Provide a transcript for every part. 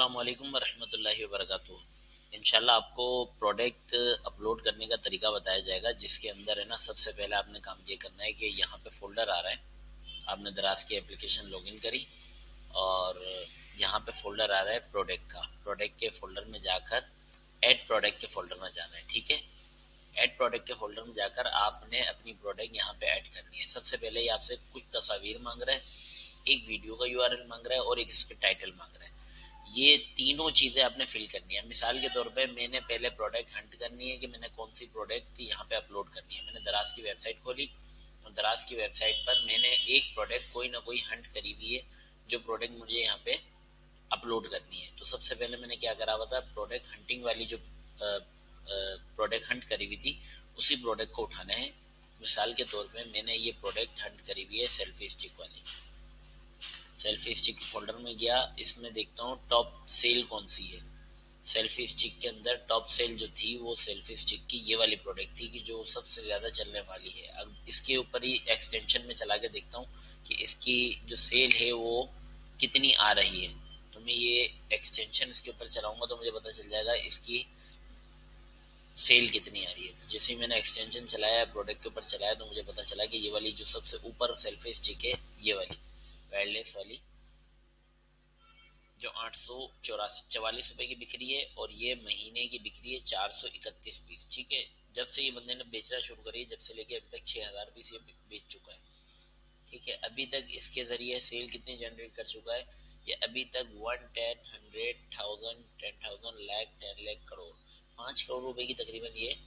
अस्सलाम वालेकुम वरहमतुल्लाहि वबरकातुहू। इंशाल्लाह आपको प्रोडक्ट अपलोड करने का तरीका बताया जाएगा, जिसके अंदर है ना सबसे पहले आपने काम ये करना है कि यहाँ पे फोल्डर आ रहा है, आपने दराज की एप्लीकेशन लॉगिन करी और यहाँ पे फोल्डर आ रहा है प्रोडक्ट का। प्रोडक्ट के फोल्डर में जाकर ऐड प्रोडक्ट के फोल्डर में जाना है, ठीक है। ऐड प्रोडक्ट के फोल्डर में जाकर आपने अपनी प्रोडक्ट यहाँ पे ऐड करनी है। सबसे पहले ये आपसे कुछ तस्वीर मांग रहा है, एक वीडियो का यूआरएल मांग रहा है और एक इसके टाइटल मांग रहा है। ये तीनों चीज़ें आपने फिल करनी है। मिसाल के तौर पे मैंने पहले प्रोडक्ट हंट करनी है कि मैंने कौन सी प्रोडक्ट यहाँ पे अपलोड करनी है। मैंने दराज की वेबसाइट खोली और दराज की वेबसाइट पर मैंने एक प्रोडक्ट कोई ना कोई हंट करी हुई है, जो प्रोडक्ट मुझे यहाँ पे अपलोड करनी है। तो सबसे पहले मैंने क्या करा हुआ था, प्रोडक्ट हंटिंग वाली जो प्रोडक्ट हंट करी हुई थी उसी प्रोडक्ट को उठाना है। मिसाल के तौर पे मैंने ये प्रोडक्ट हंट करी हुई है सेल्फी स्टिक वाली। सेल्फी स्टिक के फोल्डर में गया, इसमें देखता हूँ टॉप सेल कौन सी है। सेल्फी स्टिक के अंदर टॉप सेल जो थी वो सेल्फी स्टिक की ये वाली प्रोडक्ट थी कि जो सबसे ज़्यादा चलने वाली है। अब इसके ऊपर ही एक्सटेंशन में चला के देखता हूँ कि इसकी जो सेल है वो कितनी आ रही है। तो मैं ये एक्सटेंशन इसके ऊपर चलाऊंगा तो मुझे पता चल जाएगा इसकी सेल कितनी आ रही है। तो जैसे ही मैंने एक्सटेंशन चलाया, प्रोडक्ट के ऊपर चलाया, तो मुझे पता चला कि ये वाली जो सबसे ऊपर सेल्फी स्टिक है, ये वाली वायरलेस वाली, जो 844 रुपए की बिक रही है और ये महीने की बिक रही है 431 पीस, ठीक है। जब से ये बंदे ने बेचना शुरू करी है, जब से लेके अभी तक 6000 पीस ये बेच चुका है, ठीक है। अभी तक इसके जरिए सेल कितनी जनरेट कर चुका है, ये अभी तक 1 10 100 1000 10,000 लाख 10 लाख करोड़ 5 करोड़ रुपए की तकरीबन ये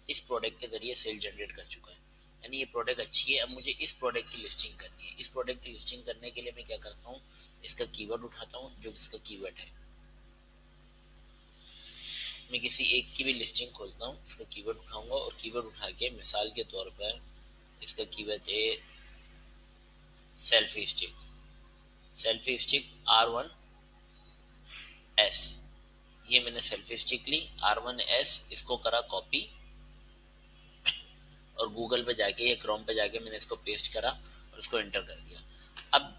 इस प्रोडक्ट के जरिए सेल जनरेट कर चुका है। यानी ये प्रोडक्ट अच्छी है। अब मुझे इस प्रोडक्ट की लिस्टिंग करनी है। इस प्रोडक्ट की लिस्टिंग करने के लिए मैं क्या करता हूँ, इसका कीवर्ड उठाता हूँ। जो इसका कीवर्ड है, मैं किसी एक की भी लिस्टिंग खोलता हूँ, इसका कीवर्ड उठाऊंगा और कीवर्ड उठा के मिसाल के तौर पर इसका कीवर्ड है selfie stick. Selfie stick R1S, ये मैंने सेल्फी स्टिक ली R1S, इसको करा कॉपी और गूगल पे जाके या क्रोम पे जाके मैंने इसको पेस्ट करा और इसको एंटर कर दिया। अब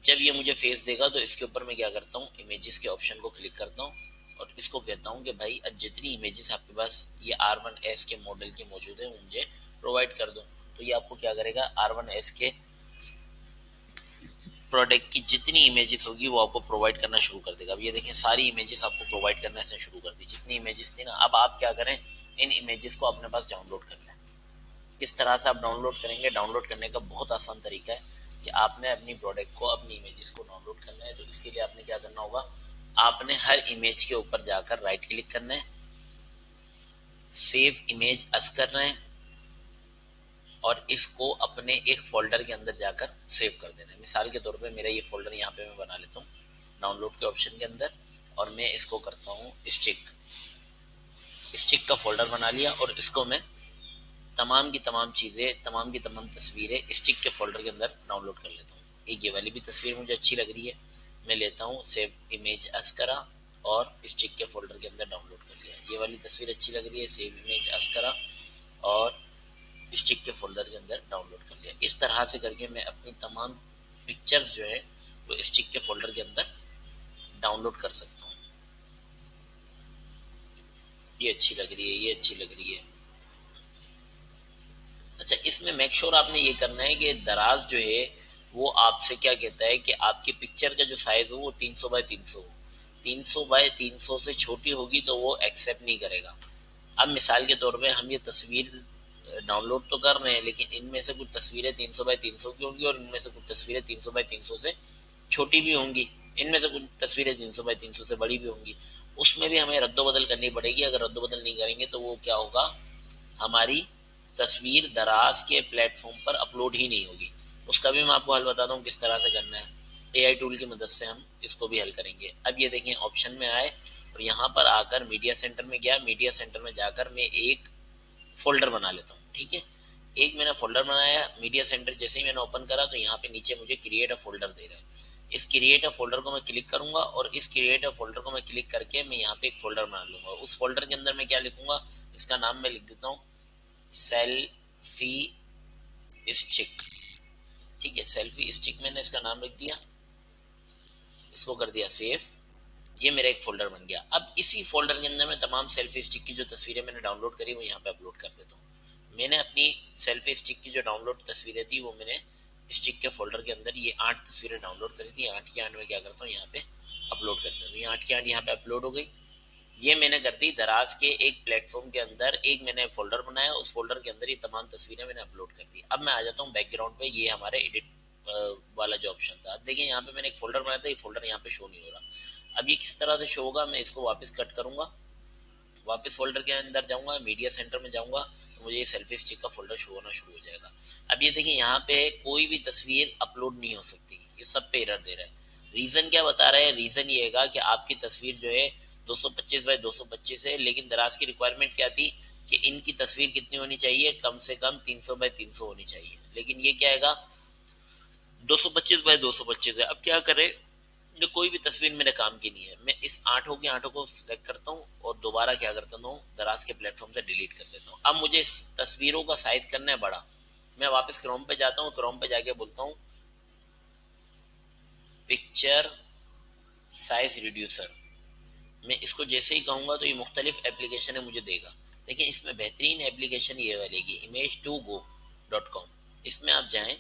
जब ये मुझे फेस देगा तो इसके ऊपर मैं क्या करता हूँ, इमेजेस के ऑप्शन को क्लिक करता हूँ और इसको कहता हूँ कि भाई अब जितनी इमेजेस आपके पास ये R1S के मॉडल की मौजूद है मुझे प्रोवाइड कर दो। तो ये आपको क्या करेगा, R1S के प्रोडक्ट की जितनी इमेजेस होगी वो आपको प्रोवाइड करना शुरू कर देगा। अब ये देखें सारी इमेजेस आपको प्रोवाइड करने से शुरू कर दी, जितनी इमेजेस थी ना। अब आप क्या करें, इन इमेजेस को अपने पास डाउनलोड कर लें। किस तरह से आप डाउनलोड करेंगे, डाउनलोड करने का बहुत आसान तरीका है कि आपने अपनी प्रोडक्ट को, अपनी इमेजेस को डाउनलोड करना है। तो इसके लिए आपने क्या करना होगा, आपने हर इमेज के ऊपर जाकर राइट क्लिक करना है, सेव इमेज अस करना है और इसको अपने एक फोल्डर के अंदर जाकर सेव कर देना है। मिसाल के तौर पे मेरा ये फोल्डर यहाँ पे मैं बना लेता हूँ डाउनलोड के ऑप्शन के अंदर और मैं इसको करता हूँ स्टिक। स्टिक का फोल्डर बना लिया और इसको मैं तमाम की तमाम चीज़ें, तमाम की तमाम तस्वीरें स्टिक के फोल्डर के अंदर डाउनलोड कर लेता हूँ। एक ये वाली भी तस्वीर मुझे अच्छी लग रही है, मैं लेता हूँ सेव इमेज अस करा और स्टिक के फोल्डर के अंदर डाउनलोड कर लिया। ये वाली तस्वीर अच्छी लग रही है, सेव इमेज अस करा और स्टिक के फोल्डर के अंदर डाउनलोड कर लिया। इस तरह से करके मैं अपनी तमाम पिक्चर्स जो है वो स्टिक के फोल्डर के अंदर डाउनलोड कर सकता हूँ। ये अच्छी लग रही है, ये अच्छी लग रही है। अच्छा, इसमें मेक श्योर आपने ये करना है कि दराज जो है वो आपसे क्या कहता है कि आपकी पिक्चर का जो साइज हो वो 300 बाय 300 हो। 300 बाय 300 से छोटी होगी तो वो एक्सेप्ट नहीं करेगा। अब मिसाल के तौर पे हम ये तस्वीर डाउनलोड तो कर रहे हैं, लेकिन इनमें से कुछ तस्वीरें 300 बाय 300 की होंगी और इनमें से कुछ तस्वीरें 300 बाय 300 से छोटी भी होंगी, इनमें से कुछ तस्वीरें 300 बाय 300 से बड़ी भी होंगी। उसमें भी हमें रद्दोबदल करनी पड़ेगी। अगर रद्दोबदल नहीं करेंगे तो वो क्या होगा, हमारी तस्वीर दराज के प्लेटफॉर्म पर अपलोड ही नहीं होगी। उसका भी मैं आपको हल बताता हूँ किस तरह से करना है। एआई टूल की मदद से हम इसको भी हल करेंगे। अब ये देखें ऑप्शन में आए और यहाँ पर आकर मीडिया सेंटर में गया। मीडिया सेंटर में जाकर मैं एक फोल्डर बना लेता हूँ, ठीक है। एक मैंने फोल्डर बनाया। मीडिया सेंटर जैसे ही मैंने ओपन करा तो यहाँ पे नीचे मुझे क्रिएट अ फोल्डर दे रहा है। इस क्रिएट अ फोल्डर को मैं क्लिक करूंगा और इस क्रिएट अ फोल्डर को मैं क्लिक करके मैं यहाँ पे एक फोल्डर बना लूंगा। उस फोल्डर के अंदर मैं क्या लिखूंगा, इसका नाम मैं लिख देता हूँ सेल्फी स्टिक, ठीक है। सेल्फी स्टिक मैंने इसका नाम लिख दिया, इसको कर दिया सेव। ये मेरा एक फोल्डर बन गया। अब इसी फोल्डर के अंदर मैं तमाम सेल्फी स्टिक की जो तस्वीरें मैंने डाउनलोड करी वो यहाँ पे अपलोड कर देता हूँ। मैंने अपनी सेल्फी स्टिक की जो डाउनलोड तस्वीरें थी वो मैंने स्टिक के फोल्डर के अंदर ये 8 तस्वीरें डाउनलोड करी थी। 8 की 8 में क्या करता हूँ यहाँ पे अपलोड कर देता हूँ। ये 8 की 8 यहाँ पे अपलोड हो गई। ये मैंने कर दी दराज के एक प्लेटफॉर्म के अंदर। एक मैंने फोल्डर बनाया, उस फोल्डर के अंदर ये तमाम तस्वीरें मैंने अपलोड कर दी। अब मैं आ जाता हूँ बैकग्राउंड पे। ये हमारे एडिट वाला जो ऑप्शन था। अब देखिए यहाँ पे मैंने एक फोल्डर बनाया था, ये फोल्डर यहाँ पे शो नहीं हो रहा। अब ये किस तरह से शो होगा, मैं इसको वापस कट करूंगा, वापस फोल्डर के अंदर जाऊंगा, मीडिया सेंटर में जाऊंगा तो मुझे ये सेल्फी स्टिक का फोल्डर शो होना शुरू हो जाएगा। अब ये देखिए यहाँ पे कोई भी तस्वीर अपलोड नहीं हो सकती, ये सब पे एरर दे रहा है। रीजन क्या बता रहा है, रीजन ये है कि आपकी तस्वीर जो है 225 बाय 225 है, लेकिन दराज की रिक्वायरमेंट क्या थी कि इनकी तस्वीर कितनी होनी चाहिए, कम से कम 300 बाय 300 होनी चाहिए, लेकिन ये क्या है 225 बाय 225 है। अब क्या करें, जो कोई भी तस्वीर मेरे काम की नहीं है। मैं इस आठों के आठों को सिलेक्ट करता हूँ और दोबारा क्या करता हूँ, दराज के प्लेटफॉर्म से डिलीट कर देता हूँ। अब मुझे इस तस्वीरों का साइज करना है बड़ा। मैं वापस क्रोम पे जाता हूँ, क्रोम पे जाके बोलता हूँ पिक्चर साइज रिड्यूसर। मैं इसको जैसे ही कहूँगा तो ये मुख्तलिफ एप्लीकेशन है मुझे देगा। लेकिन इसमें बेहतरीन एप्लीकेशन ये वाली image2go.com। इसमें आप जाएं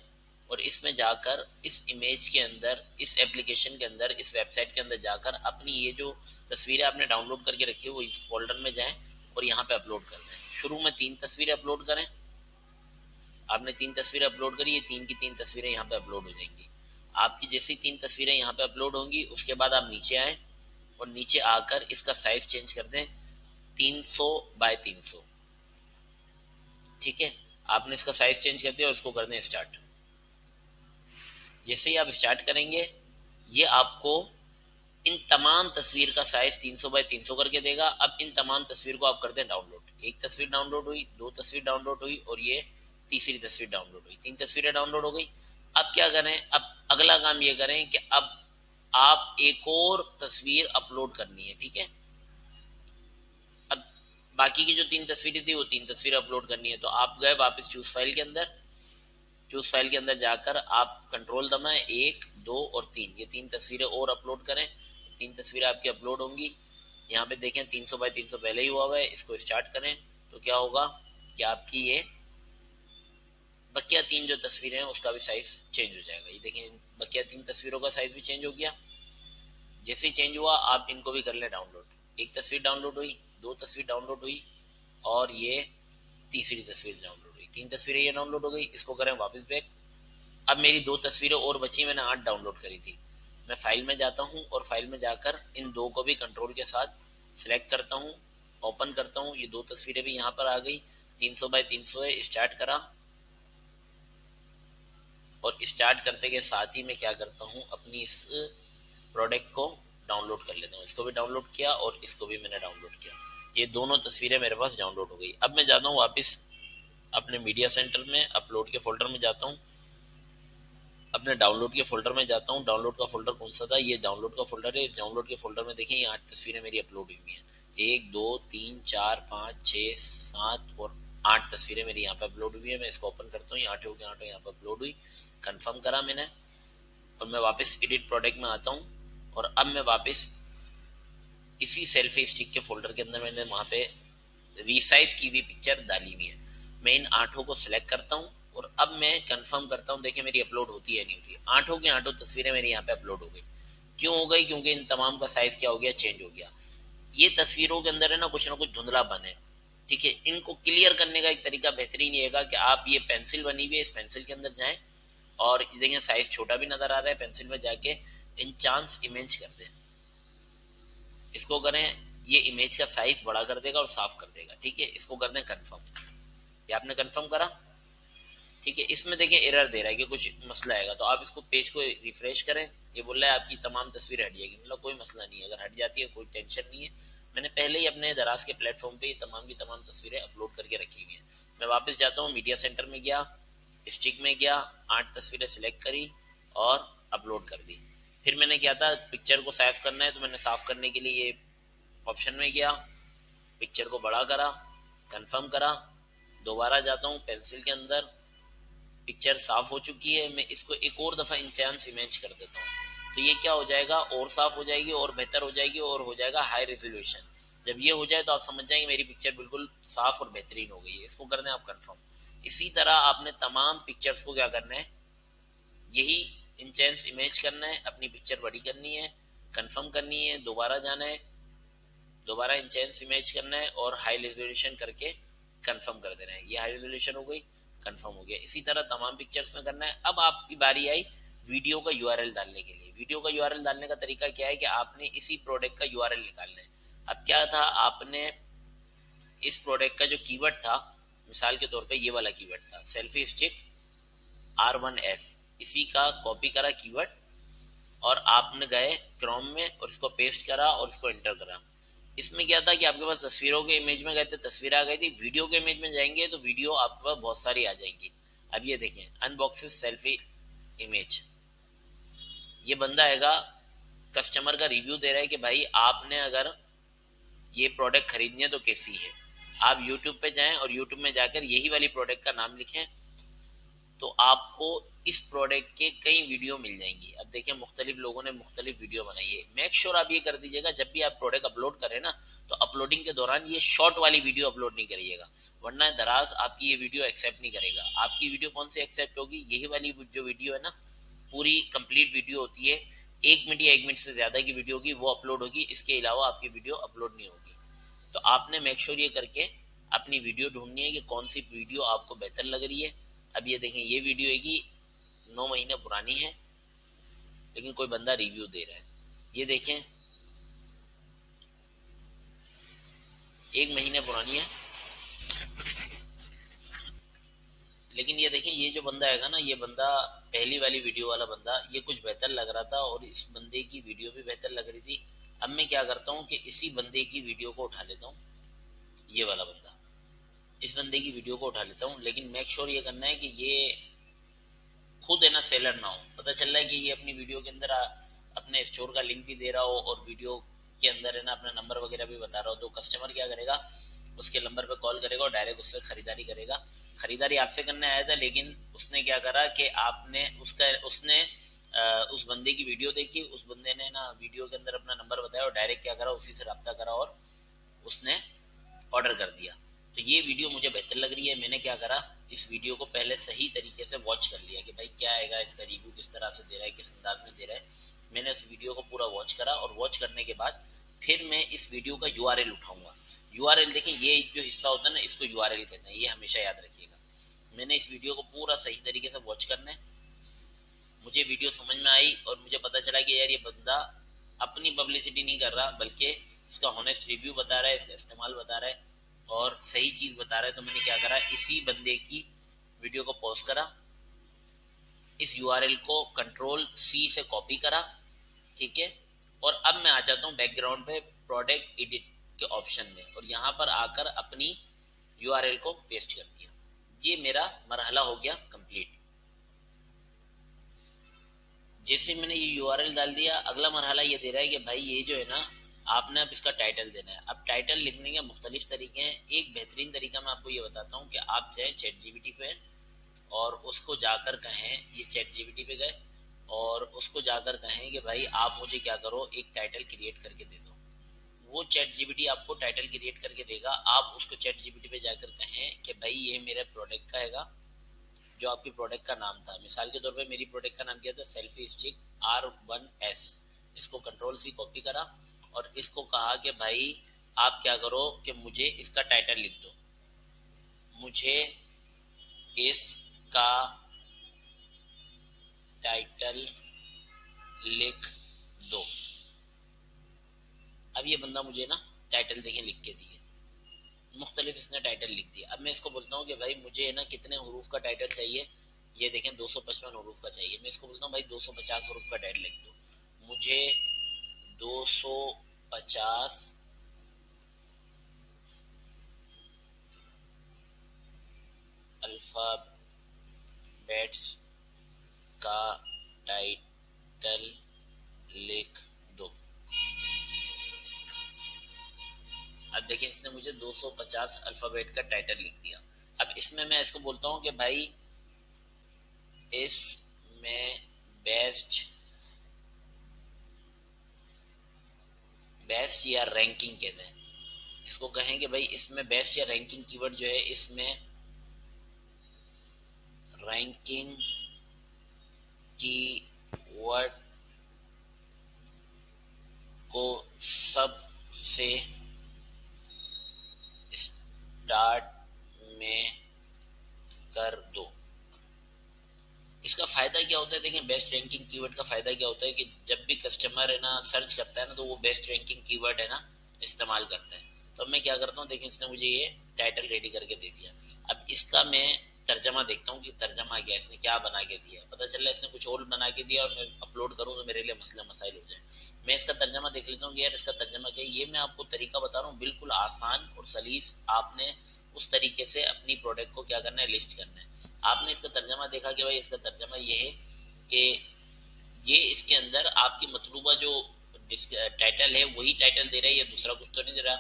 और इसमें जाकर इस इमेज के अंदर, इस एप्लीकेशन के अंदर, इस वेबसाइट के अंदर जाकर अपनी ये जो तस्वीरें आपने डाउनलोड करके रखी है वो इस फोल्डर में जाएं और यहाँ पे अपलोड कर दें। शुरू में 3 तस्वीरें अपलोड करें। आपने 3 तस्वीरें अपलोड करी, ये 3 की 3 तस्वीरें यहाँ पे अपलोड हो जाएंगी। आपकी जैसी 3 तस्वीरें यहाँ पे अपलोड होंगी उसके बाद आप नीचे आए और नीचे आकर इसका साइज चेंज कर दें 300 बाय 300। ठीक है, आपने इसका साइज चेंज कर दिया और इसको कर दें स्टार्ट। जैसे ही आप स्टार्ट करेंगे ये आपको इन तमाम तस्वीर का साइज 300 बाय 300 करके देगा। अब इन तमाम तस्वीर को आप कर दें डाउनलोड। एक तस्वीर डाउनलोड हुई, 2 तस्वीर डाउनलोड हुई और ये तीसरी तस्वीर डाउनलोड हुई, 3 तस्वीरें डाउनलोड हो गई। अब क्या करें, अब अगला काम ये करें कि अब आप एक और तस्वीर अपलोड करनी है। ठीक है, अब बाकी की जो 3 तस्वीरें थी वो 3 तस्वीरें अपलोड करनी है। तो आप गए वापस चूज फाइल के अंदर, चूज फाइल के अंदर जाकर आप कंट्रोल दबाएं, 1 2 और 3, ये 3 तस्वीरें और अपलोड करें। 3 तस्वीरें आपकी अपलोड होंगी। यहाँ पे देखें 300 बाय 300 पहले ही हुआ हुआ है। इसको स्टार्ट करें तो क्या होगा कि आपकी ये बकिया 3 जो तस्वीरें हैं उसका भी साइज चेंज हो जाएगा। ये देखें बकिया 3 तस्वीरों का साइज भी चेंज हो गया। जैसे ही चेंज हुआ आप इनको भी कर लें डाउनलोड। एक तस्वीर डाउनलोड हुई, 2 तस्वीर डाउनलोड हुई और ये तीसरी तस्वीर डाउनलोड हुई, 3 तस्वीरें ये डाउनलोड हो गई। इसको करें वापस बैक। अब मेरी 2 तस्वीरें और बची, मैंने 8 डाउनलोड करी थी। मैं फाइल में जाता हूँ और फाइल में जाकर इन 2 को भी कंट्रोल के साथ सिलेक्ट करता हूँ, ओपन करता हूँ। ये 2 तस्वीरें भी यहाँ पर आ गई। 300 बाय 300 है, स्टार्ट करा और स्टार्ट करते के साथ ही मैं क्या करता हूँ, अपनी इस प्रोडक्ट को डाउनलोड कर लेता हूँ। इसको भी डाउनलोड किया और इसको भी मैंने डाउनलोड किया। ये दोनों तस्वीरें मेरे पास डाउनलोड हो गई। अब मैं जाता हूँ वापस अपने मीडिया सेंटर में, अपलोड के फोल्डर में जाता हूँ, अपने डाउनलोड के फोल्डर में जाता हूँ। डाउनलोड का फोल्डर कौन सा था, ये डाउनलोड का फोल्डर है। इस डाउनलोड के फोल्डर में देखें ये 8 तस्वीरें मेरी अपलोड हुई हुई हैं। 1 2 3 4 5 6 7 और 8 तस्वीरें मेरी यहाँ पे अपलोड हुई है। मैं इसको ओपन करता हूँ, ये 8 के 8 यहाँ पे अपलोड हुई। कंफर्म करा मैंने और मैं वापस एडिट प्रोडक्ट में आता हूँ और अब मैं वापस इसी सेल्फी स्टिक के फोल्डर के अंदर मैंने वहाँ पे रिसाइज की हुई पिक्चर डाली हुई है। मैं इन 8 को सिलेक्ट करता हूँ और अब मैं कंफर्म करता हूँ। देखिए मेरी अपलोड होती है नहीं होती है। 8 की 8 तस्वीरें मेरी यहाँ पे अपलोड हो गई। क्यों हो गई, क्योंकि इन तमाम का साइज क्या हो गया, चेंज हो गया। ये तस्वीरों के अंदर है ना कुछ धुंधलापन है। ठीक है, इनको क्लियर करने का एक तरीका बेहतरीन ये है कि आप ये पेंसिल बनी हुई है, इस पेंसिल के अंदर जाएं और देखिए साइज छोटा भी नजर आ रहा है। पेंसिल में जाके इन चांस इमेज कर दें, इसको करें, ये इमेज का साइज बड़ा कर देगा और साफ कर देगा। ठीक है, इसको कर दें कंफर्म। ये आपने कंफर्म करा। ठीक है, इसमें देखिए एरर दे रहा है कि कुछ मसला आएगा, तो आप इसको पेज को रिफ्रेश करें। ये बोल रहा है आपकी तमाम तस्वीरें हट जाएगी, मतलब कोई मसला नहीं है, अगर हट जाती है कोई टेंशन नहीं है। मैंने पहले ही अपने दराज के प्लेटफॉर्म पे ये तमाम की तमाम तस्वीरें अपलोड करके रखी हुई हैं। मैं वापस जाता हूँ, मीडिया सेंटर में गया, स्टिक में गया, 8 तस्वीरें सिलेक्ट करी और अपलोड कर दी। फिर मैंने क्या था, पिक्चर को साफ करना है तो मैंने साफ करने के लिए ये ऑप्शन में गया, पिक्चर को बड़ा करा, कंफर्म करा, दोबारा जाता हूँ पेंसिल के अंदर, पिक्चर साफ हो चुकी है। मैं इसको एक और दफ़ा इंचांस इमेज कर देता हूँ। तो ये क्या हो जाएगा, और साफ हो जाएगी और बेहतर हो जाएगी और हो जाएगा हाई रेजोल्यूशन। जब ये हो जाए तो आप समझ जाएंगे मेरी पिक्चर बिल्कुल साफ और बेहतरीन हो गई है। इसको करना है आप कंफर्म। इसी तरह आपने तमाम पिक्चर्स को क्या करना है, यही इंचेंस इमेज करना है, अपनी पिक्चर बड़ी करनी है, कंफर्म करनी है, दोबारा जाना है, दोबारा इंचेंस इमेज करना है और हाई रेजोल्यूशन करके कंफर्म कर देना है। ये हाई रेजोल्यूशन हो गई, कंफर्म हो गया। इसी तरह तमाम पिक्चर्स में करना है। अब आपकी बारी आई वीडियो का यूआरएल डालने के लिए। वीडियो का यूआरएल डालने का तरीका क्या है कि आपने इसी प्रोडक्ट का यूआरएल निकालना है। अब क्या था, आपने इस प्रोडक्ट का जो कीवर्ड था, मिसाल के तौर पे ये वाला कीवर्ड था सेल्फी स्टिक R1S, इसी का कॉपी करा कीवर्ड और आपने गए क्रोम में और इसको पेस्ट करा और इसको एंटर करा। इसमें क्या था कि आपके पास तस्वीरों के इमेज में गए थे, तस्वीर आ गई थी। वीडियो के इमेज में जाएंगे तो वीडियो आपके पास बहुत सारी आ जाएंगी। अब ये देखें, अनबॉक्सिंग सेल्फी इमेज, ये बंदा आएगा, कस्टमर का रिव्यू दे रहा है कि भाई आपने अगर ये प्रोडक्ट खरीदनी है तो कैसी है। आप यूट्यूब पे जाएं और यूट्यूब में जाकर यही वाली प्रोडक्ट का नाम लिखें तो आपको इस प्रोडक्ट के कई वीडियो मिल जाएंगी। अब देखें, मुख्तलिफ लोगों ने मुख्तलिफ वीडियो बनाई है। मेक श्योर आप ये कर दीजिएगा जब भी आप प्रोडक्ट अपलोड करें ना, तो अपलोडिंग के दौरान ये शॉर्ट वाली वीडियो अपलोड नहीं करिएगा, वरना दराज आपकी ये वीडियो एक्सेप्ट नहीं करेगा। आपकी वीडियो कौन सी एक्सेप्ट होगी, यही वाली जो वीडियो है ना, पूरी कंप्लीट वीडियो होती है, 1 मिनट या 1 मिनट से ज़्यादा की वीडियो होगी, वो अपलोड होगी। इसके अलावा आपकी वीडियो अपलोड नहीं होगी। तो आपने मेक श्योर ये करके अपनी वीडियो ढूंढनी है कि कौन सी वीडियो आपको बेहतर लग रही है। अब ये देखें, ये वीडियो है कि 9 महीने पुरानी है लेकिन कोई बंदा रिव्यू दे रहा है। ये देखें, 1 महीने पुरानी है लेकिन ये देखें, ये जो बंदा है ना, ये बंदा पहली वाली वीडियो वाला बंदा, ये कुछ बेहतर लग रहा था और इस बंदे की वीडियो भी बेहतर लग रही थी। अब मैं क्या करता हूँ कि इसी बंदे की वीडियो को उठा लेता हूँ, ये वाला बंदा, इस बंदे की वीडियो को उठा लेता हूँ। लेकिन मेक श्योर ये करना है कि ये खुद है ना सेलर ना हो। पता चल रहा है कि ये अपनी वीडियो के अंदर अपने स्टोर का लिंक भी दे रहा हो और वीडियो के अंदर है ना अपना नंबर वगैरह भी बता रहा हो, तो कस्टमर क्या करेगा, उसके नंबर पे कॉल करेगा और डायरेक्ट उससे खरीदारी करेगा। खरीदारी आपसे करने आया था लेकिन उसने क्या करा कि आपने उसने उस बंदे की वीडियो देखी, उस बंदे ने ना वीडियो के अंदर अपना नंबर बताया और डायरेक्ट क्या करा, उसी से रब्ता करा और उसने ऑर्डर कर दिया। तो ये वीडियो मुझे बेहतर लग रही है, मैंने क्या करा, इस वीडियो को पहले सही तरीके से वॉच कर लिया कि भाई क्या आएगा, इसका रिव्यू किस तरह से दे रहा है, किस अंदाज में दे रहा है। मैंने उस वीडियो को पूरा वॉच करा और वॉच करने के बाद फिर मैं इस वीडियो का यूआरएल उठाऊंगा। यूआरएल देखें, ये जो हिस्सा होता है ना, इसको यूआरएल कहते हैं, ये हमेशा याद रखिएगा। मैंने इस वीडियो को पूरा सही तरीके से वॉच करना है। मुझे वीडियो समझ में आई और मुझे पता चला कि यार ये बंदा अपनी पब्लिसिटी नहीं कर रहा बल्कि इसका हॉनेस्ट रिव्यू बता रहा है, इसका इस्तेमाल बता रहा है और सही चीज़ बता रहा है। तो मैंने क्या करा, इसी बंदे की वीडियो को पॉज करा, इस यूआरएल को कंट्रोल सी से कॉपी करा, ठीक है। और अब मैं आ जाता हूँ बैकग्राउंड पे प्रोडक्ट एडिट के ऑप्शन में और यहाँ पर आकर अपनी यूआरएल को पेस्ट कर दिया। ये मेरा मरहला हो गया कंप्लीट। जैसे मैंने ये यूआरएल डाल दिया, अगला मरहला ये दे रहा है कि भाई ये जो है ना, आपने अब इसका टाइटल देना है। अब टाइटल लिखने के मुख्तलिफ तरीके हैं। एक बेहतरीन तरीका मैं आपको ये बताता हूँ कि आप जाए चैट जीपीटी पे और उसको जाकर कहें, ये चैट जीपीटी पे गए और उसको जाकर कहें कि भाई आप मुझे क्या करो, एक टाइटल क्रिएट करके दे दो। वो चैट जीपीटी आपको टाइटल क्रिएट करके देगा। आप उसको चैट जीपीटी पे जाकर कहें कि भाई ये मेरे प्रोडक्ट का हैगा, जो आपकी प्रोडक्ट का नाम था। मिसाल के तौर पे मेरी प्रोडक्ट का नाम क्या था, सेल्फी स्टिक R1S। इसको कंट्रोल सी कॉपी करा और इसको कहा कि भाई आप क्या करो कि मुझे इसका टाइटल लिख दो, मुझे इसका टाइटल लिख दो। अब ये बंदा मुझे ना टाइटल देखें लिख के दिए, मुख्तलिफ इसने टाइटल लिख दिया। अब मैं इसको बोलता हूँ कि भाई मुझे ना कितने हरूफ का टाइटल चाहिए, ये देखें 255 हरूफ का चाहिए। मैं इसको बोलता हूँ भाई 250 हरूफ का टाइटल लिख दो, मुझे 250 अल्फ़ाबेट्स का टाइटल लिख दो। अब देखिए, इसने मुझे 250 अल्फ़ाबेट का टाइटल लिख दिया। अब इसमें मैं इसको बोलता हूँ कि भाई इसमें बेस्ट बेस्ट या रैंकिंग कहते हैं इसको, कहें कि भाई इसमें बेस्ट या रैंकिंग कीवर्ड जो है, इसमें रैंकिंग कीवर्ड को सबसे स्टार्ट में कर दो। इसका फायदा क्या होता है, देखिए बेस्ट रैंकिंग कीवर्ड का फायदा क्या होता है कि जब भी कस्टमर है ना सर्च करता है ना, तो वो बेस्ट रैंकिंग कीवर्ड है ना इस्तेमाल करता है। तो अब मैं क्या करता हूँ, देखिए इसने मुझे ये टाइटल रेडी करके दे दिया। अब इसका मैं तर्जमा देखता हूँ कि तर्जमा क्या है, इसने क्या बना के दिया। पता चला इसने कुछ और बना के दिया और मैं अपलोड करूँ तो मेरे लिए मसला मसाइल हो जाए। मैं इसका तर्जमा देख लेता हूँ कि यार इसका तर्जमा क्या है। ये मैं आपको तरीका बता रहा हूँ बिल्कुल आसान और सलीस, आपने उस तरीके से अपनी प्रोडक्ट को क्या करना है, लिस्ट करना है। आपने इसका तर्जमा देखा कि भाई इसका तर्जमा ये है कि ये इसके अंदर आपकी मतलूबा जो टाइटल है वही टाइटल दे रहा है, या दूसरा कुछ तो नहीं दे रहा।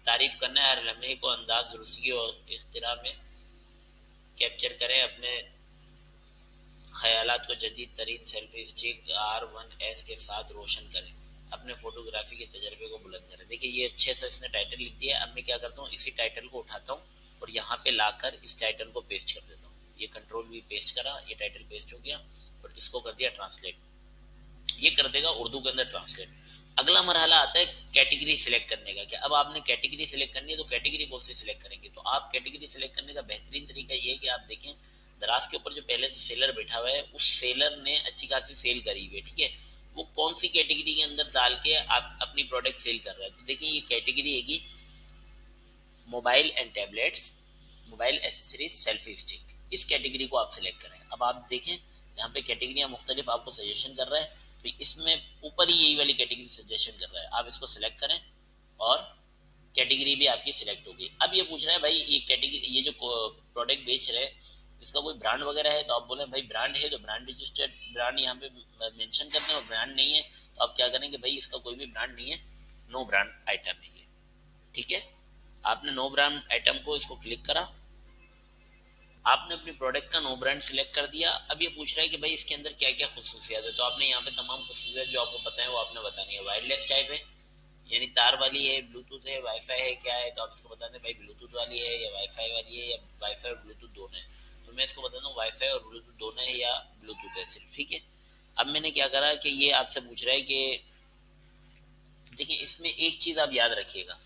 तारीफ करना है हर लम्हे को अंदाज दुरुस्ती और इख्तिरा में कैप्चर करें, अपने ख्यालात को जदीद तरीन सेल्फी स्टिक R1S के साथ रोशन करें, अपने फोटोग्राफी के तजर्बे को बुलंद करें। देखिए ये अच्छे से इसने टाइटल लिख दिया। अब मैं क्या करता हूँ, इसी टाइटल को उठाता हूँ और यहाँ पे लाकर इस टाइटल को पेस्ट कर देता हूँ। ये कंट्रोल भी पेस्ट करा, ये टाइटल पेस्ट हो गया और इसको कर दिया ट्रांसलेट। ये कर देगा उर्दू के अंदर ट्रांसलेट। अगला मरहला आता है कैटेगरी सिलेक्ट करने का। क्या अब आपने कैटेगरी सिलेक्ट करनी है, तो कैटेगरी कौन सी सिलेक्ट करेंगे। तो आप कैटेगरी सिलेक्ट करने का बेहतरीन तरीका ये है कि आप देखें दराज के ऊपर जो पहले से सेलर बैठा हुआ है, उस सेलर ने अच्छी खासी सेल करी हुई है, ठीक है। वो कौन सी कैटेगरी के अंदर डाल के आप अपनी प्रोडक्ट सेल कर रहा है। तो देखिए ये कैटेगरी है mobile and tablets, mobile accessories, selfie stick. इस कैटेगरी को आप सिलेक्ट करें। अब आप देखें यहाँ पे कैटेगरियाँ मुख्तलिफ आपको सजेशन कर रहा है, तो इसमें ऊपर ही यही वाली कैटेगरी सजेशन कर रहा है। आप इसको सिलेक्ट करें और कैटेगरी भी आपकी सिलेक्ट होगी। अब ये पूछ रहा है भाई ये कैटेगरी, ये जो प्रोडक्ट बेच रहे हैं इसका कोई ब्रांड वगैरह है। तो आप बोले भाई ब्रांड है, तो ब्रांड रजिस्टर्ड ब्रांड यहाँ पे मेंशन करते हैं। और ब्रांड नहीं है तो आप क्या करेंगे, भाई इसका कोई भी ब्रांड नहीं है, नो ब्रांड आइटम है ये, ठीक है। आपने नो ब्रांड आइटम को इसको क्लिक करा, आपने अपनी प्रोडक्ट का नो ब्रांड सिलेक्ट कर दिया। अब ये पूछ रहा है कि भाई इसके अंदर क्या क्या खसूसियात है। तो आपने यहाँ पे तमाम खसूसियात जो आपको पता है वो आपने बतानी है। वायरलेस टाइप है यानी तार वाली है, ब्लूटूथ है, वाईफाई है, क्या है। तो आप इसको बता दें भाई ब्लूटूथ वाली है या वाईफाई वाली है, या वाईफाई और ब्लूटूथ दोनों है। तो मैं इसको बताता हूँ वाईफाई और ब्लूटूथ दोनों है या ब्लूटूथ है सिर्फ, ठीक है। अब मैंने क्या करा कि ये आपसे पूछ रहा है कि देखिए इसमें एक चीज आप याद रखिएगा,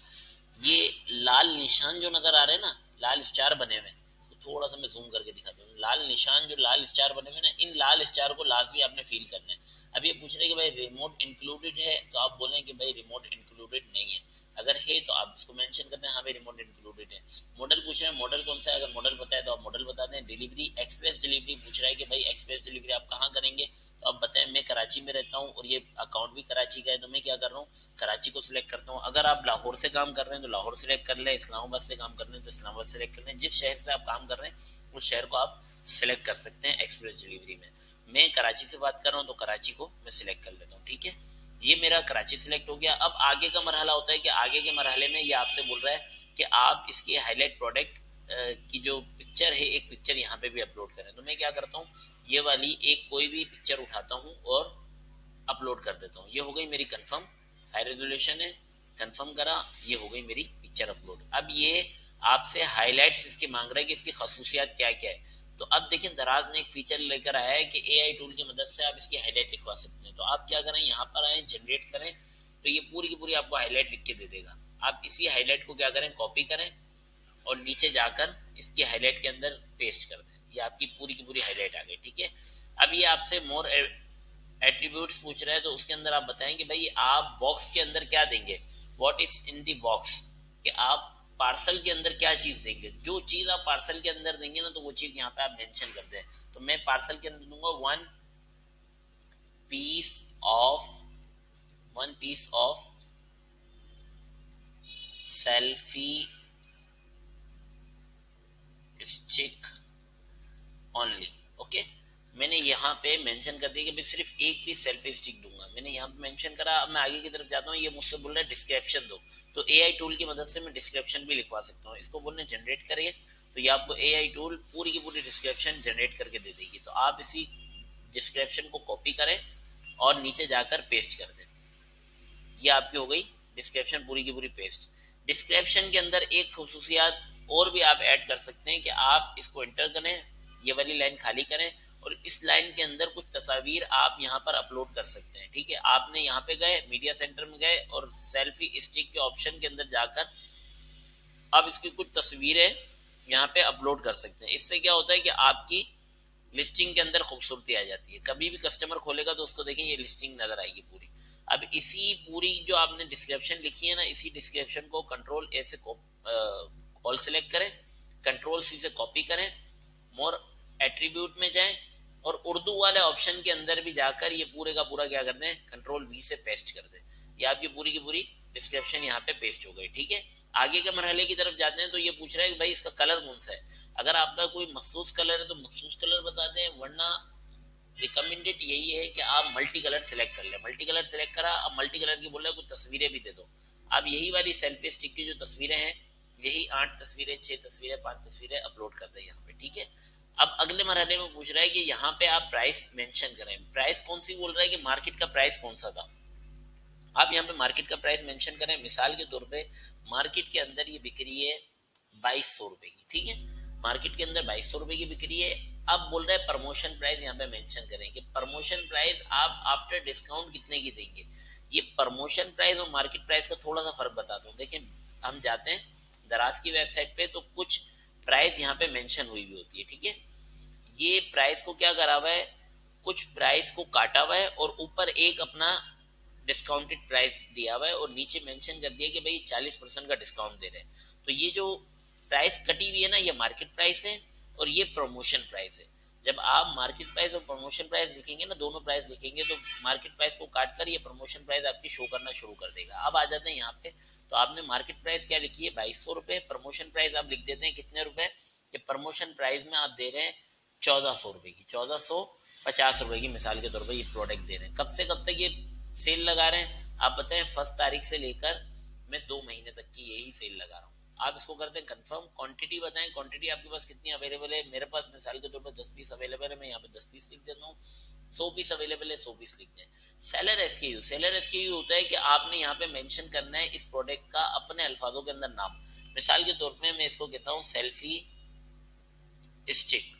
ये लाल निशान जो नजर आ रहे हैं ना, लाल स्टार बने हुए, इसको थोड़ा सा मैं जूम करके दिखाता हूँ। लाल निशान जो लाल स्टार बने हुए ना, इन लाल स्टार को लाजमी आपने फील करना है। अब ये पूछ रहे हैं कि भाई रिमोट इंक्लूडेड है, तो आप बोलें कि भाई रिमोट इंक्लूडेड नहीं है। अगर है तो आप इसको मेंशन करते हैं, हाँ भाई रिमोट इंक्लूडेड है। मॉडल पूछ रहे हैं, मॉडल कौन सा है, अगर मॉडल पता है तो आप मॉडल बता दें। डिलीवरी एक्सप्रेस डिलीवरी पूछ रहा है कि भाई एक्सप्रेस डिलीवरी आप कहाँ करेंगे। तो आप बताएं मैं कराची में रहता हूँ और ये अकाउंट भी कराची का है, तो मैं क्या कर रहा हूँ कराची को सिलेक्ट करता हूँ। अगर आप लाहौर से काम कर रहे हैं तो लाहौर सिलेक्ट कर लें, इस्लामाबाद से काम कर रहे हैं तो इस्लामाबाद सिलेक्ट कर लें। जिस शहर से आप काम कर रहे हैं उस शहर को आप सिलेक्ट कर सकते हैं एक्सप्रेस डिलीवरी में। मैं कराची से बात कर रहा हूँ तो कराची को मैं सिलेक्ट कर लेता हूँ, ठीक है। ये मेरा कराची सिलेक्ट हो गया। अब आगे का मरहला होता है कि आगे के मरहले में ये आपसे बोल रहा है कि आप इसकी हाईलाइट प्रोडक्ट की जो पिक्चर है, एक पिक्चर यहाँ पे भी अपलोड करें। तो मैं क्या करता हूँ, ये वाली एक कोई भी पिक्चर उठाता हूँ और अपलोड कर देता हूँ। ये हो गई मेरी कंफर्म, हाई रेजोल्यूशन है, कंफर्म करा, ये हो गई मेरी पिक्चर अपलोड। अब ये आपसे हाइलाइट्स इसके मांग रहा है कि इसकी खसूसियात क्या क्या है। तो अब देखिए दराज ने एक फीचर लेकर आया है कि एआई टूल की मदद से आप इसकी हाईलाइट लिखवा सकते हैं। तो आप क्या करें, यहाँ पर आए, जनरेट करें, तो ये पूरी की पूरी आपको हाईलाइट लिख के दे देगा। आप इसी हाईलाइट को क्या करें, कॉपी करें और नीचे जाकर इसकी हाईलाइट के अंदर पेस्ट कर दें। ये आपकी पूरी की पूरी हाईलाइट आ गई, ठीक है। अब ये आपसे मोर एट्रीब्यूट्स पूछ रहा है, तो उसके अंदर आप बताएं कि भाई आप बॉक्स के अंदर क्या देंगे, what is in the box, कि आप पार्सल के अंदर क्या चीज देंगे। जो चीज आप पार्सल के अंदर देंगे ना, तो वो चीज यहाँ पे आप मेंशन कर दें। तो मैं पार्सल के अंदर दूंगा piece of one piece of selfie stick only, okay. मैंने यहाँ पे मेंशन कर दिया कि मैं सिर्फ एक पीस सेल्फी स्टिक दूंगा, मैंने यहाँ पे मेंशन करा। अब मैं आगे की तरफ जाता हूँ, ये मुझसे बोल रहा है डिस्क्रिप्शन दो। तो एआई टूल की मदद से मैं डिस्क्रिप्शन भी लिखवा सकता हूँ। इसको बोलने जनरेट करिए, तो ये आपको एआई टूल पूरी की पूरी डिस्क्रिप्शन जनरेट करके दे देगी। तो आप इसी डिस्क्रिप्शन को कॉपी करें और नीचे जाकर पेस्ट कर दें। ये आपकी हो गई डिस्क्रिप्शन पूरी की पूरी पेस्ट। डिस्क्रिप्शन के अंदर एक खसूसियात और भी आप ऐड कर सकते हैं कि आप इसको एंटर करें, ये वाली लाइन खाली करें और इस लाइन के अंदर कुछ तस्वीर आप यहाँ पर अपलोड कर सकते हैं। ठीक है, आपने यहाँ पे गए, मीडिया सेंटर में गए और सेल्फी स्टिक के ऑप्शन के अंदर जाकर आप इसकी कुछ तस्वीरें यहाँ पे अपलोड कर सकते हैं। इससे क्या होता है कि आपकी लिस्टिंग के अंदर खूबसूरती आ जाती है। कभी भी कस्टमर खोलेगा तो उसको देखें ये लिस्टिंग नजर आएगी पूरी। अब इसी पूरी जो आपने डिस्क्रिप्शन लिखी है ना, इसी डिस्क्रिप्शन को कंट्रोल ए से ऑल सेलेक्ट करें, कंट्रोल सी से कॉपी करें, मोर एट्रीब्यूट में जाएं और उर्दू वाले ऑप्शन के अंदर भी जाकर ये पूरे का पूरा क्या कर दें, कंट्रोल वी से पेस्ट कर दें। ये आपकी पूरी की पूरी डिस्क्रिप्शन यहाँ पे पेस्ट हो गई। ठीक है, आगे के मरहले की तरफ जाते हैं तो ये पूछ रहा है कि भाई इसका कलर कौन सा है। अगर आपका कोई मखसूस कलर है तो मखसूस कलर बता दें, वरना रिकमेंडेड यही है कि आप मल्टी कलर सेलेक्ट कर लें। मल्टी कलर सेलेक्ट करा, अब मल्टी कलर की बोल रहे कुछ तस्वीरें भी दे दो। अब यही वाली सेल्फी स्टिक की जो तस्वीरें हैं, यही 8 तस्वीरें, 6 तस्वीरें, 5 तस्वीरें अपलोड कर दें यहाँ पे। ठीक है, अब अगले मरहले में पूछ रहा है कि यहाँ पे आप प्राइस मेंशन करें। प्राइस कौन सी बोल रहा है कि मार्केट का प्राइस कौन सा था। आप यहाँ पे मार्केट का प्राइस मेंशन करें। मिसाल के तौर पे मार्केट के अंदर ये बिक रही है 2200 रुपए की। ठीक है, मार्केट के अंदर 2200 रुपए की बिक रही है। अब बोल रहे हैं प्रमोशन प्राइस यहाँ पे मेंशन करें कि प्रमोशन प्राइस आप आफ्टर डिस्काउंट कितने की देंगे। ये प्रमोशन प्राइस और मार्केट प्राइस का थोड़ा सा फर्क बता दूं। देखिए, हम जाते हैं दराज की वेबसाइट पे तो कुछ प्राइस यहाँ पे मेंशन हुई हुई होती है। ठीक है, ये प्राइस को क्या करा हुआ है, कुछ प्राइस को काटा हुआ है और ऊपर एक अपना डिस्काउंटेड प्राइस दिया हुआ है और नीचे मेंशन कर दिया कि भाई 40% का डिस्काउंट दे रहे हैं। तो ये जो प्राइस कटी हुई है ना, ये मार्केट प्राइस है और ये प्रमोशन प्राइस है। जब आप मार्केट प्राइस और प्रमोशन प्राइस लिखेंगे ना, दोनों प्राइस लिखेंगे तो मार्केट प्राइस को काट कर ये प्रमोशन प्राइस आपकी शो करना शुरू कर देगा। अब आ जाते हैं यहाँ पे, तो आपने मार्केट प्राइस क्या लिखी है 2200 रुपए, प्रमोशन प्राइस आप लिख देते हैं कितने रुपए, कि प्रमोशन प्राइस में आप दे रहे हैं 1400 रुपए की, 1450 रुपए की मिसाल के तौर पर ये प्रोडक्ट दे रहे हैं। कब से कब तक ये सेल लगा रहे हैं आप बताएं। 1 तारीख से लेकर मैं 2 महीने तक की यही सेल लगा रहा हूँ। आप इसको करते हैं कंफर्म। क्वांटिटी बताएं, क्वांटिटी आपके पास कितनी अवेलेबल है। मेरे पास मिसाल के तौर पर 10 पीस अवेलेबल है, मैं यहाँ पे 10 पीस लिख देता हूँ। 100 पीस अवेलेबल है, 100 पीस लिख दें। सेलर एसकेयू, सेलर एसकेयू होता है कि आपने यहाँ पे मेंशन करना है इस प्रोडक्ट का अपने अल्फाजों के अंदर नाम। मिसाल के तौर पर मैं इसको कहता हूँ सेल्फी स्टिक,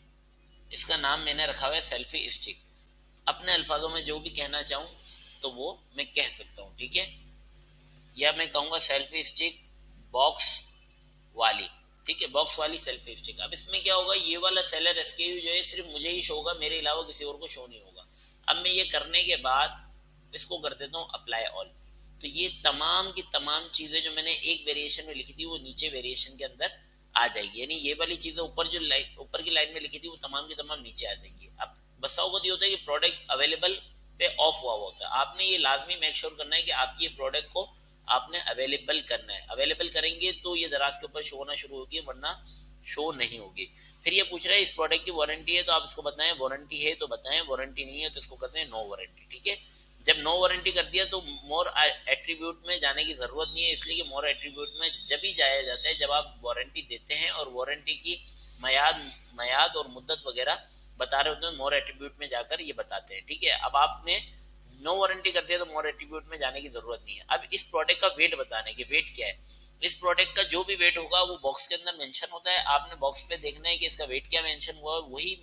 इसका नाम मैंने रखा हुआ है सेल्फी स्टिक। अपने अल्फाजों में जो भी कहना चाहूँ तो वो मैं कह सकता हूँ। ठीक है, या मैं कहूँगा सेल्फी स्टिक बॉक्स वाली। ठीक है, बॉक्स वाली सेल्फी स्टिक। अब इसमें क्या होगा, ये वाला सेलर एसकेयू जो है सिर्फ मुझे ही शो होगा, मेरे अलावा किसी और को शो नहीं होगा। अब मैं ये करने के बाद इसको कर देता हूँ अप्लाई ऑल। तो ये तमाम की तमाम चीजें जो मैंने एक वेरिएशन में लिखी थी वो नीचे वेरिएशन के अंदर आ जाएगी। यानी ये वाली चीजें ऊपर जो लाइन, ऊपर की लाइन में लिखी थी वो तमाम की तमाम नीचे आ जाएंगी। अब बसाओ ये होता है कि प्रोडक्ट अवेलेबल पे ऑफ हुआ होता है। आपने ये लाजमी मेक श्योर करना है कि आपकी ये प्रोडक्ट को आपने अवेलेबल करना है। अवेलेबल करेंगे तो ये दराज के ऊपर शो होना शुरू होगी, वरना शो नहीं होगी। फिर ये पूछ रहा है इस प्रोडक्ट की वारंटी है तो आप इसको बताएं, वारंटी है तो बताएं, वारंटी नहीं है तो इसको कहते हैं नो वारंटी। ठीक है, जब नो वारंटी कर दिया तो मोर एट्रीब्यूट में जाने की जरूरत नहीं है, इसलिए कि मोर एट्रीब्यूट में जब ही जाया जाता है जब आप वारंटी देते हैं और वारंटी की मयाद और मुद्दत वगैरह बता रहे होते हैं, मोर एट्रीब्यूट में जाकर ये बताते हैं। ठीक है, अब आपने नो वारंटी करते हैं तो मोर एट्रीब्यूट में जाने की जरूरत नहीं है। अब इस प्रोडक्ट का वेट बताने की, वेट क्या है, इस प्रोडक्ट का जो भी वेट होगा वो बॉक्स के अंदर मेंशन होता है। आपने बॉक्स पे देखना है कि इसका वेट क्या मेंशन हुआ है, वही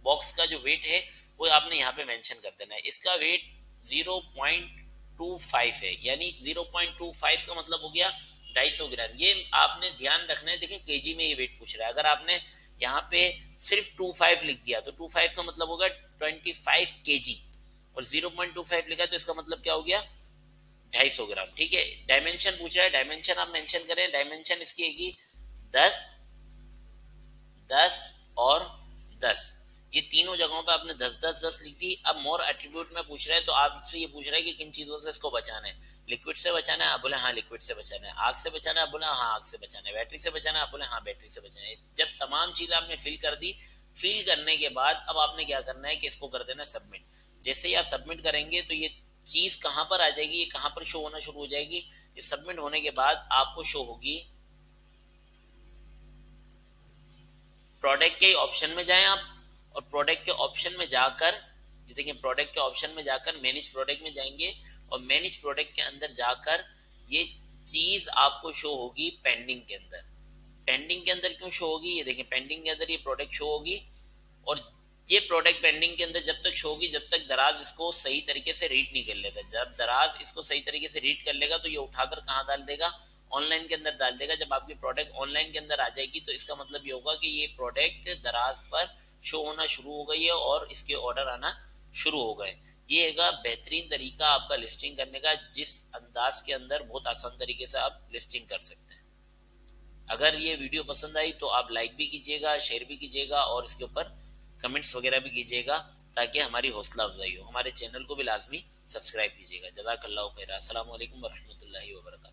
बॉक्स का जो वेट है वो आपने यहाँ पे मेंशन कर देना है। इसका वेट 0.25 है, यानी 0.25 का मतलब हो गया 250 ग्राम। ये आपने ध्यान रखना है। देखिए केजी में ये वेट पूछ रहा है, अगर आपने यहाँ पे सिर्फ 25 लिख दिया तो 25 का मतलब होगा 25 केजी और 0.25 लिखा तो इसका मतलब क्या हो गया 250 ग्राम। ठीक है, डायमेंशन पूछ रहा है, डायमेंशन आप मेंशन करें। डायमेंशन इसकी है 10, 10 और 10, ये तीनों जगहों पे आपने 10 10 10 लिख दी। अब मोर एट्रीब्यूट में पूछ रहा है तो आपसे ये पूछ रहा है कि किन चीजों से इसको बचाना है। लिक्विड से बचाना है, आप बोले हाँ लिक्विड से बचाना है। आग से बचाना है, आप बोले हाँ आग से बचाना है। बैटरी से बचाना है, आप बोले हाँ बैटरी से बचाना है। जब तमाम चीजें आपने फिल कर दी, फिल करने के बाद अब आपने क्या करना है कि इसको कर देना सबमिट। जैसे ही आप सबमिट करेंगे तो ये चीज कहाँ पर आ जाएगी, ये कहाँ पर शो होना शुरू हो जाएगी। ये सबमिट होने के बाद आपको शो होगी प्रोडक्ट के ऑप्शन में जाएं आप, और प्रोडक्ट के ऑप्शन में जाकर देखिए प्रोडक्ट के ऑप्शन में जाकर मैनेज प्रोडक्ट में जाएंगे और मैनेज प्रोडक्ट के अंदर जाकर ये चीज आपको शो होगी पेंडिंग के अंदर। पेंडिंग के अंदर क्यों शो होगी, ये देखें, पेंडिंग के अंदर ये प्रोडक्ट शो होगी और ये प्रोडक्ट पेंडिंग के अंदर जब तक शो होगी जब तक दराज इसको सही तरीके से रीड नहीं कर लेता। जब दराज इसको सही तरीके से रीड कर लेगा तो ये उठाकर कहाँ डाल देगा, ऑनलाइन के अंदर डाल देगा। जब आपकी प्रोडक्ट ऑनलाइन के अंदर आ जाएगी तो इसका मतलब ये होगा कि ये प्रोडक्ट दराज पर शो होना शुरू हो गई है और इसके ऑर्डर आना शुरू हो गए। ये है बेहतरीन तरीका आपका लिस्टिंग करने का, जिस अंदाज के अंदर बहुत आसान तरीके से आप लिस्टिंग कर सकते हैं। अगर ये वीडियो पसंद आई तो आप लाइक भी कीजिएगा, शेयर भी कीजिएगा और इसके ऊपर कमेंट्स वगैरह भी कीजिएगा ताकि हमारी हौसला अफजाई हो। हमारे चैनल को भी लाजमी सब्सक्राइब कीजिएगा। जज़ाकल्लाहु खैर। अस्सलामु अलैकुम वरहमतुल्लाहि वबरकातुहू।